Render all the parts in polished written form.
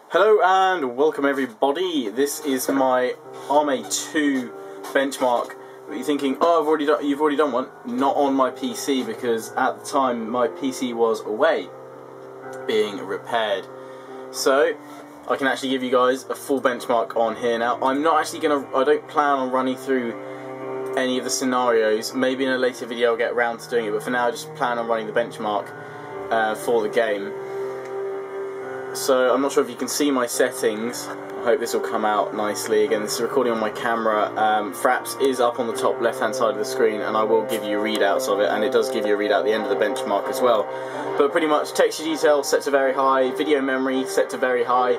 Hello and welcome everybody. This is my Arma 2 benchmark. You're thinking, oh, you've already done one. Not on my PC, because at the time my PC was away being repaired. So I can actually give you guys a full benchmark on here now. I don't plan on running through any of the scenarios. Maybe in a later video I'll get around to doing it, but for now I just plan on running the benchmark for the game. So I'm not sure if you can see my settings. I hope this will come out nicely. Again, this is recording on my camera. Fraps is up on the top left hand side of the screen, and I will give you readouts of it, and it does give you a readout at the end of the benchmark as well. But pretty much texture detail set to very high, video memory set to very high,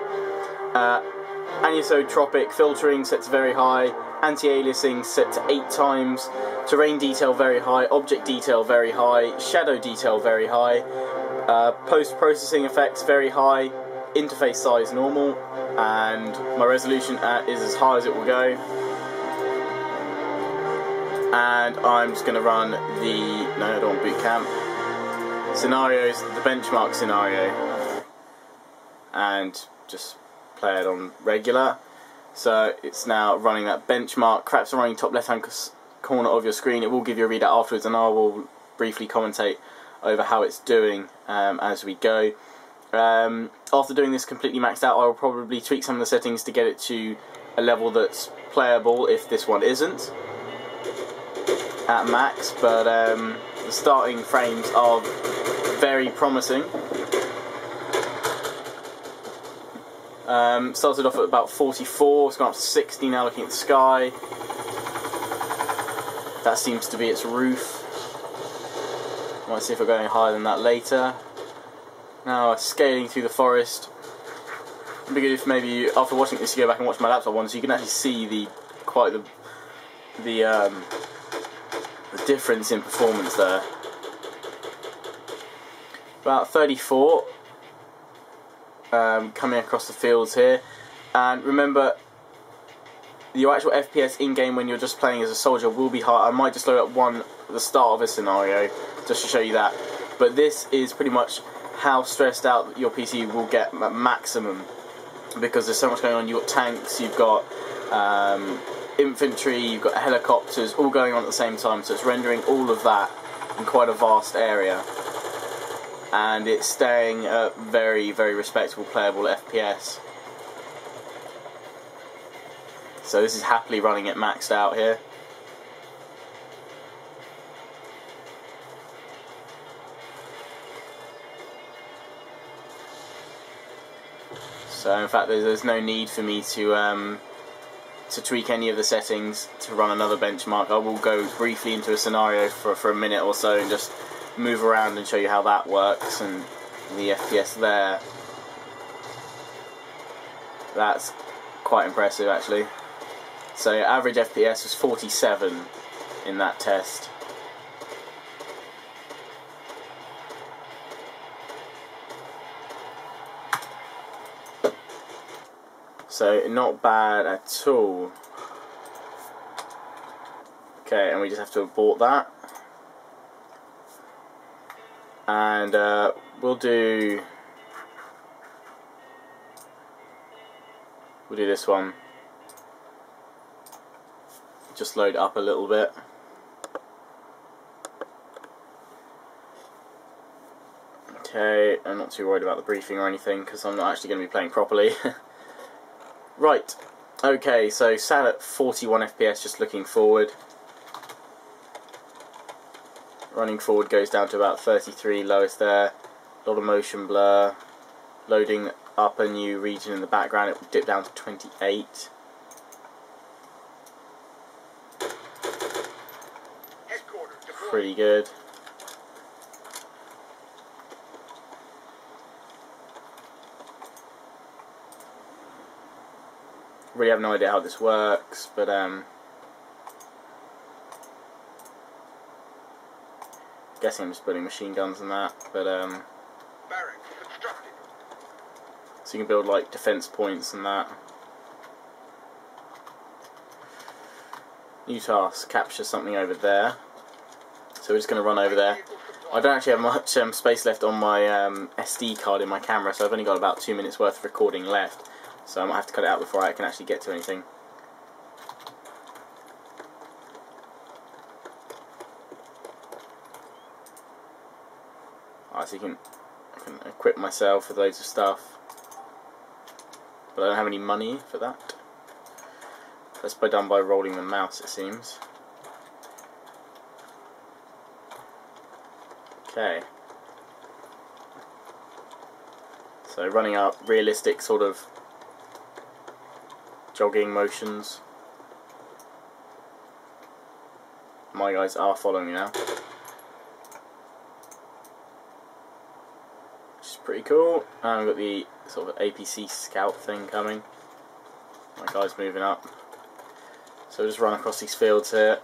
anisotropic filtering set to very high, anti-aliasing set to 8 times, terrain detail very high, object detail very high, shadow detail very high, post-processing effects very high, interface size normal, and my resolution is as high as it will go. And I'm just going to run I don't want boot camp scenarios, the benchmark scenario, and just play it on regular. So it's now running that benchmark. Craps are running top left hand corner of your screen. It will give you a readout afterwards, and I will briefly commentate over how it's doing as we go. After doing this completely maxed out, I will probably tweak some of the settings to get it to a level that's playable if this one isn't at max, but the starting frames are very promising. Started off at about 44, it's gone up to 60 now looking at the sky. That seems to be its roof. Might see if we're going higher than that later. Now scaling through the forest. It'd be good if maybe after watching this you go back and watch my laptop one, so you can actually see the difference in performance there. About 34 coming across the fields here, and remember your actual FPS in game when you're just playing as a soldier will be high. I might just load up one at the start of a scenario just to show you that, but this is pretty much how stressed out your PC will get at maximum, because there's so much going on. You've got tanks, you've got infantry, you've got helicopters all going on at the same time, so it's rendering all of that in quite a vast area, and it's staying at very, very respectable playable FPS. So this is happily running it maxed out here. So in fact there's no need for me to tweak any of the settings to run another benchmark. I will go briefly into a scenario for a minute or so and just move around and show you how that works and the FPS there. That's quite impressive actually. So average FPS was 47 in that test. So not bad at all. Okay, and we just have to abort that. And we'll do this one. Just load it up a little bit. Okay, I'm not too worried about the briefing or anything because I'm not actually going to be playing properly. Right, okay, so sat at 41 FPS just looking forward. Running forward goes down to about 33, lowest there. A lot of motion blur. Loading up a new region in the background, it will dip down to 28. Pretty good. Really have no idea how this works, but guessing I'm just building machine guns and that, but so you can build like defense points and that. New task, capture something over there. So we're just going to run over there. I don't actually have much space left on my SD card in my camera, so I've only got about 2 minutes worth of recording left, so I might have to cut it out before I can actually get to anything. So I can equip myself with loads of stuff, but I don't have any money for that. That's done by rolling the mouse, it seems. Okay. So running up realistic sort of jogging motions. My guys are following me now, which is pretty cool. And we've got the sort of APC scout thing coming. My guys moving up. So we'll just run across these fields here.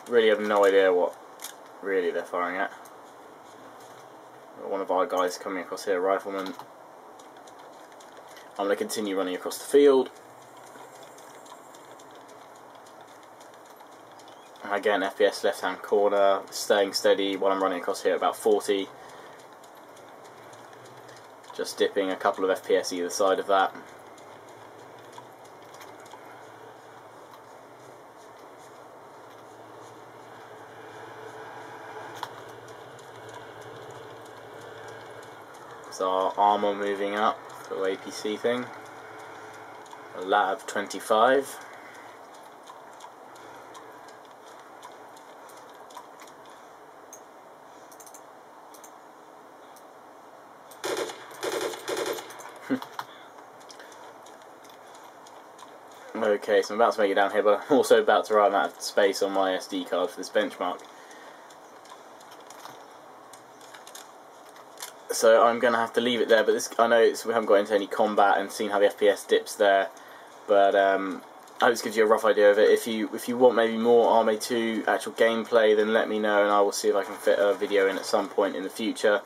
Really have no idea what really they're firing at. Got one of our guys coming across here, rifleman. I'm going to continue running across the field. Again, FPS left hand corner, staying steady while I'm running across here at about 40. Just dipping a couple of FPS either side of that. So our Arma moving up, little APC thing. A Lab 25. Okay, so I'm about to make it down here, but I'm also about to run out of space on my SD card for this benchmark. So I'm going to have to leave it there, but this, I know we haven't got into any combat and seen how the FPS dips there, but I hope this gives you a rough idea of it. If you want maybe more Arma 2 actual gameplay, then let me know and I will see if I can fit a video in at some point in the future.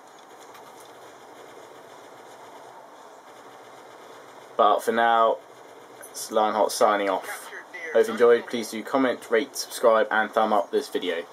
But for now, it's Lionheart signing off. Hope you enjoyed. Please do comment, rate, subscribe and thumb up this video.